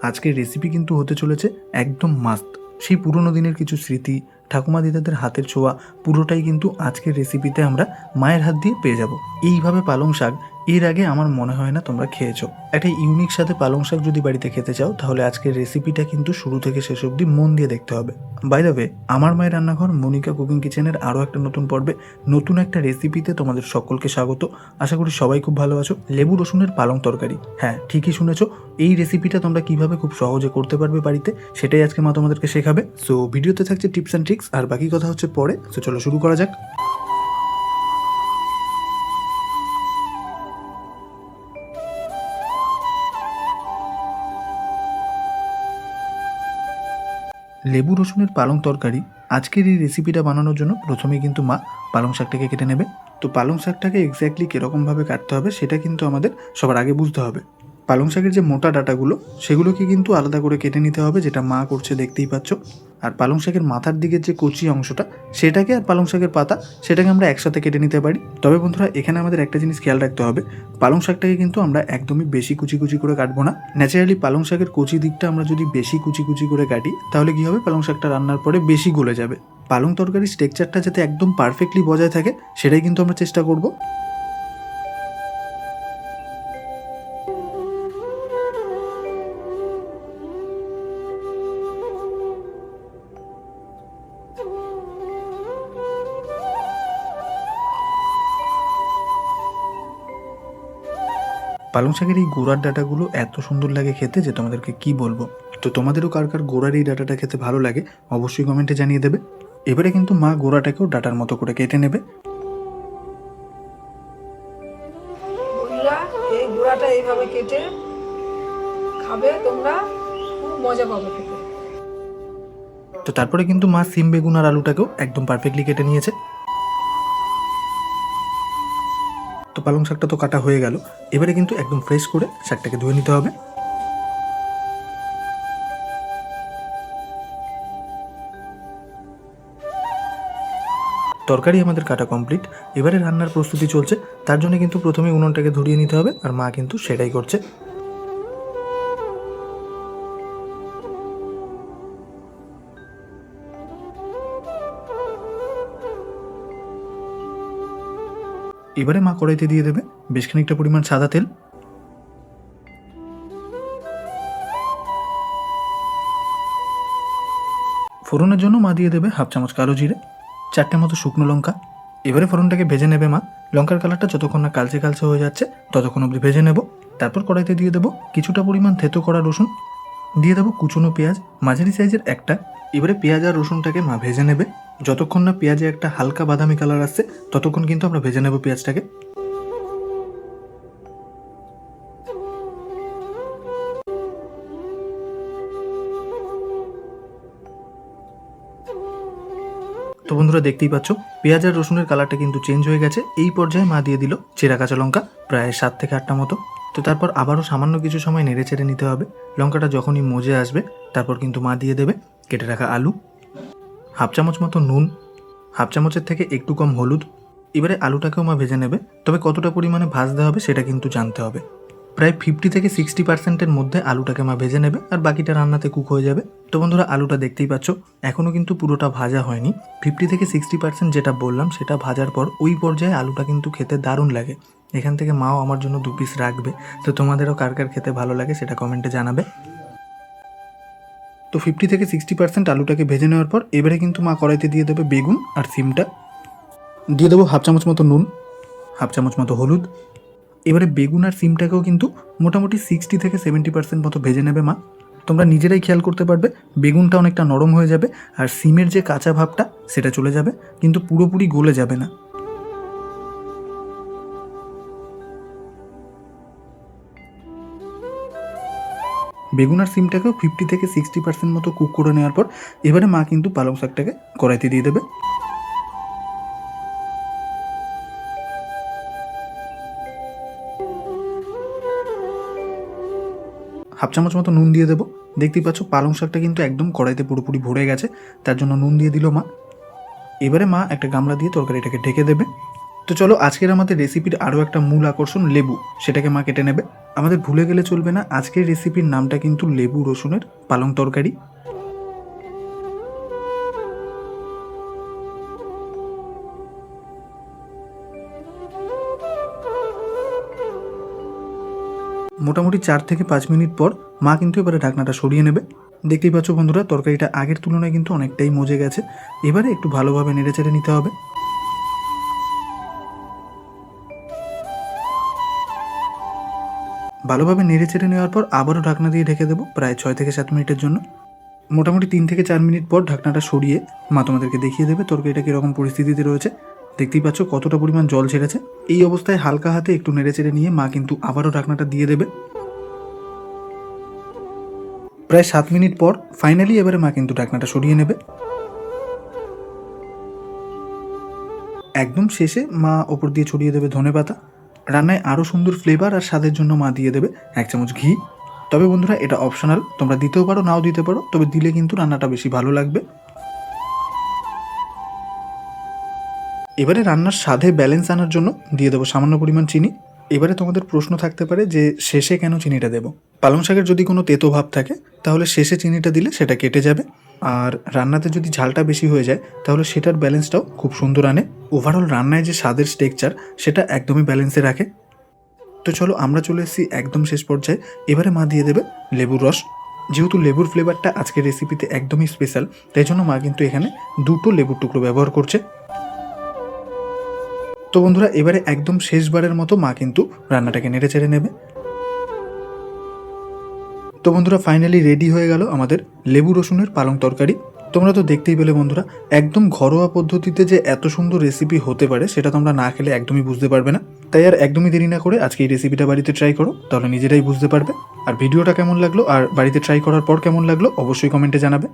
আজকের রেসিপি কিন্তু হতে চলেছে একদম মাস্ত। সেই পুরনো দিনের কিছু স্মৃতি, ঠাকুমা দিদাদের হাতের ছোঁয়া পুরোটাই কিন্তু আজকের রেসিপিতে আমরা মায়ের হাত দিয়ে পেয়ে যাব। এইভাবে পালং শাক এর আগে আমার মনে হয় না তোমরা খেয়েছো। একটা ইউনিক সাথে পালং শাক যদি বাড়িতে খেতে চাও তাহলে আজকের রেসিপিটা কিন্তু শুরু থেকে শেষ অবধি মন দিয়ে দেখতে হবে। বাই দ্য ওয়ে, আমার মায়ের রান্নাঘর মনিকা কুকিং কিচেনের আরও একটা নতুন পর্বে নতুন একটা রেসিপিতে তোমাদের সকলকে স্বাগত। আশা করি সবাই খুব ভালো আছো। লেবু রসুনের পালং তরকারি, হ্যাঁ ঠিকই শুনেছো। এই রেসিপিটা তোমরা কিভাবে খুব সহজে করতে পারবে বাড়িতে, সেটাই আজকে মা তোমাদেরকে শেখাবে। সো ভিডিওতে থাকছে টিপস অ্যান্ড ট্রিক্স, আর বাকি কথা হচ্ছে পরে। সো চলো শুরু করা যাক। লেবু রসুনের পালং তরকারি আজকের এই রেসিপিটা বানানোর জন্য প্রথমেই কিন্তু মা পালং শাকটাকে কেটে নেবে। তো পালং শাকটাকে এক্স্যাক্টলি কীরকমভাবে কাটতে হবে সেটা কিন্তু আমাদের সবার আগে বুঝতে হবে। পালং শাকের যে মোটা ডাঁটাগুলো সেগুলোকে কিন্তু আলাদা করে কেটে নিতে হবে, যেটা মা করছে দেখতেই পাচ্ছ। আর পালং শাকের মাথার দিকের যে কচি অংশটা সেটাকে আর পালং শাকের পাতা সেটাকে আমরা একসাথে কেটে নিতে পারি। তবে বন্ধুরা, এখানে আমাদের একটা জিনিস খেয়াল রাখতে হবে, পালং শাকটাকে কিন্তু আমরা একদমই বেশি কুচি কুচি করে কাটবো না। ন্যাচারালি পালং শাকের কচি দিকটা আমরা যদি বেশি কুচি কুচি করে কাটি তাহলে কী হবে, পালং শাকটা রান্নার পরে বেশি গলে যাবে। পালং তরকারির টেক্সচারটা যাতে একদম পারফেক্টলি বজায় থাকে সেটাই কিন্তু আমরা চেষ্টা করব। পালং শাকের এই গোড়ার ডাঁটাগুলো এত সুন্দর লাগে খেতে যে তোমাদেরকে কি বলবো। তো তোমাদেরও কার কার গোড়ার এই ডাঁটাটা খেতে ভালো লাগে অবশ্যই কমেন্টে জানিয়ে দেবে। এবারে কিন্তু মা গোড়াটাকেও ডাঁটার মতো করে কেটে নেবে। এই গোড়াটা এইভাবে কেটে খাবে তোমরা, খুব মজা পাবে খেতে। তো তারপরে কিন্তু মা সিম বেগুন আর আলুটাকেও একদম পারফেক্টলি কেটে নিয়েছে। তো পালং শাকটা তো কাটা হয়ে গেল, এবারে কিন্তু একদম ফ্রেশ করে শাকটাকে ধুয়ে নিতে হবে। তরকারি আমাদের কাটা কমপ্লিট, এবারে রান্নার প্রস্তুতি চলছে। তার জন্য কিন্তু প্রথমে উনুনটাকে ধরিয়ে নিতে হবে, আর মা কিন্তু সেটাই করছে। এবারে মা কড়াইতে দিয়ে দেবে বেশ খানিকটা পরিমাণ সাদা তেল। ফোড়নের জন্য মা দিয়ে দেবে হাফ চামচ কালো জিরে, 4টে মতো শুকনো লঙ্কা। এবারে ফোড়নটাকে ভেজে নেবে মা। লঙ্কার কালারটা যতক্ষণ না কালচে কালচে হয়ে যাচ্ছে ততক্ষণ অবধি ভেজে নেব। তারপর কড়াইতে দিয়ে দেবো কিছুটা পরিমাণ থেতো করা রসুন, দিয়ে দেবো কুচনো পেঁয়াজ মাঝারি সাইজের একটা। এবারে পেঁয়াজ আর রসুনটাকে মা ভেজে নেবে। যতক্ষণ না পেঁয়াজে একটা হালকা বাদামি কালার আসছে ততক্ষণ কিন্তু আমরা ভেজে নেব পেঁয়াজটাকে। তো বন্ধুরা দেখতেই পাচ্ছ পেঁয়াজ আর রসুনের কালারটা কিন্তু চেঞ্জ হয়ে গেছে। এই পর্যায়ে মা দিয়ে দিল চেরা কাঁচা লঙ্কা প্রায় 7 থেকে 8টা মতো। তো তারপর আবারও সামান্য কিছু সময় নেড়ে চেড়ে নিতে হবে। লঙ্কাটা যখনই মজে আসবে তারপর কিন্তু মা দিয়ে দেবে কেটে রাখা আলু, হাফ চামচ মতো নুন, হাফ চামচের থেকে একটু কম হলুদ। এবারে আলুটাকেও মা ভেজে নেবে, তবে কতটা পরিমাণে ভাজতে হবে সেটা কিন্তু জানতে হবে। প্রায় 50 থেকে 60% মধ্যে আলুটাকে মা ভেজে নেবে, আর বাকিটা রান্নাতে কুক হয়ে যাবে। তো বন্ধুরা, আলুটা দেখতেই পাচ্ছ এখনও কিন্তু পুরোটা ভাজা হয়নি। 50 থেকে 60% যেটা বললাম সেটা ভাজার পর ওই পর্যায়ে আলুটা কিন্তু খেতে দারুণ লাগে। এখান থেকে মাও আমার জন্য 2 পিস রাখবে। তো তোমাদেরও কার কার খেতে ভালো লাগে সেটা কমেন্টে জানাবে। তো 50 থেকে 60% আলুটাকে ভেজে নেওয়ার পর এবারে কিন্তু মা কড়াইতে দিয়ে দেবে বেগুন আর সিমটা, দিয়ে দেবো হাফ চামচ মতো নুন, হাফ চামচ মতো হলুদ। এবারে বেগুন আর সিমটাকেও কিন্তু মোটামুটি 60 থেকে 70% মতো ভেজে নেবে মা। তোমরা নিজেরাই খেয়াল করতে পারবে বেগুনটা অনেকটা নরম হয়ে যাবে আর সিমের যে কাঁচা ভাবটা সেটা চলে যাবে, কিন্তু পুরোপুরি গলে যাবে না। বেগুন আর সিমটাকেও 50 থেকে 60% মতো কুক করে নেওয়ার পর এবারে মা কিন্তু পালং শাকটাকে কড়াইতে দিয়ে দেবে। হাফ চামচ মতো নুন দিয়ে দেবো। দেখতেই পাচ্ছ পালং শাকটা কিন্তু একদম কড়াইতে পুরোপুরি ভরে গেছে, তার জন্য নুন দিয়ে দিল মা। এবারে মা একটা গামলা দিয়ে তরকারিটাকে ঢেকে দেবে। তো চলো আজকের আমাদের রেসিপির আরও একটা মূল আকর্ষণ লেবু, সেটাকে মা কেটে নেবে। আমাদের ভুলে গেলে চলবে না, আজকের রেসিপির নামটা কিন্তু লেবু রসুনের পালং তরকারি। মোটামুটি 4 থেকে 5 মিনিট পর মা কিন্তু এবারে ঢাকনাটা সরিয়ে নেবে। দেখতেই পাচ্ছ বন্ধুরা, তরকারিটা আগের তুলনায় কিন্তু অনেকটাই মজে গেছে। এবারে একটু ভালোভাবে নেড়েচেড়ে নিতে হবে। ভালোভাবে নেড়েচেড়ে নেওয়ার পর আবারও ঢাকনা দিয়ে ঢেকে দেবো প্রায় 6 থেকে 7 মিনিটের জন্য। মোটামুটি 3 থেকে 4 মিনিট পর ঢাকনাটা সরিয়ে মা তোমাদেরকে দেখিয়ে দেবে তরকারিটা কীরকম পরিস্থিতিতে রয়েছে। দেখতেই পাচ্ছ কতটা পরিমাণ জল ছেড়েছে। এই অবস্থায় হালকা হাতে একটু নেড়েচেড়ে নিয়ে মা কিন্তু আবারও ঢাকনাটা দিয়ে দেবে। প্রায় 7 মিনিট পর ফাইনালি এবারে মা কিন্তু ঢাকনাটা সরিয়ে নেবে। একদম শেষে মা ওপর দিয়ে ছড়িয়ে দেবে ধনেপাতা। রান্নায় আরও সুন্দর ফ্লেভার আর স্বাদের জন্য মা দিয়ে দেবে 1 চামচ ঘি। তবে বন্ধুরা এটা অপশনাল, তোমরা দিতেও পারো নাও দিতে পারো, তবে দিলে কিন্তু রান্নাটা বেশি ভালো লাগবে। এবারে রান্নার স্বাদে ব্যালেন্স আনার জন্য দিয়ে দেবো সামান্য পরিমাণ চিনি। এবারে তোমাদের প্রশ্ন থাকতে পারে যে শেষে কেন চিনিটা দেবো। পালং শাকের যদি কোনো তেতো ভাব থাকে তাহলে শেষে চিনিটা দিলে সেটা কেটে যাবে, আর রান্নাতে যদি ঝালটা বেশি হয়ে যায় তাহলে সেটার ব্যালেন্সটাও খুব সুন্দর আনে। ওভারঅল রান্নায় যে স্বাদের টেক্সচার সেটা একদমই ব্যালেন্সে রাখে। তো চলো আমরা চলে এসেছি একদম শেষ পর্যায়ে। এবারে মা দিয়ে দেবে লেবুর রস। যেহেতু লেবুর ফ্লেভারটা আজকের রেসিপিতে একদমই স্পেশাল, তাই জন্য মা কিন্তু এখানে 2টো লেবুর টুকরো ব্যবহার করছে। তো বন্ধুরা এবারে একদম শেষবারের মতো মা কিন্তু রান্নাটাকে নেড়ে চেড়ে নেবে। তো বন্ধুরা ফাইনালি রেডি হয়ে গেল আমাদের লেবু রসুনের পালং তরকারি। তোমরা তো দেখতেই পেলে বন্ধুরা, একদম ঘরোয়া পদ্ধতিতে যে এত সুন্দর রেসিপি হতে পারে সেটা তোমরা না খেলে একদমই বুঝতে পারবে না। তাই আর একদমই দেরি না করে আজকে এই রেসিপিটা বাড়িতে ট্রাই করো, তাহলে নিজেরাই বুঝতে পারবে। আর ভিডিওটা কেমন লাগলো আর বাড়িতে ট্রাই করার পর কেমন লাগলো অবশ্যই কমেন্টে জানাবে।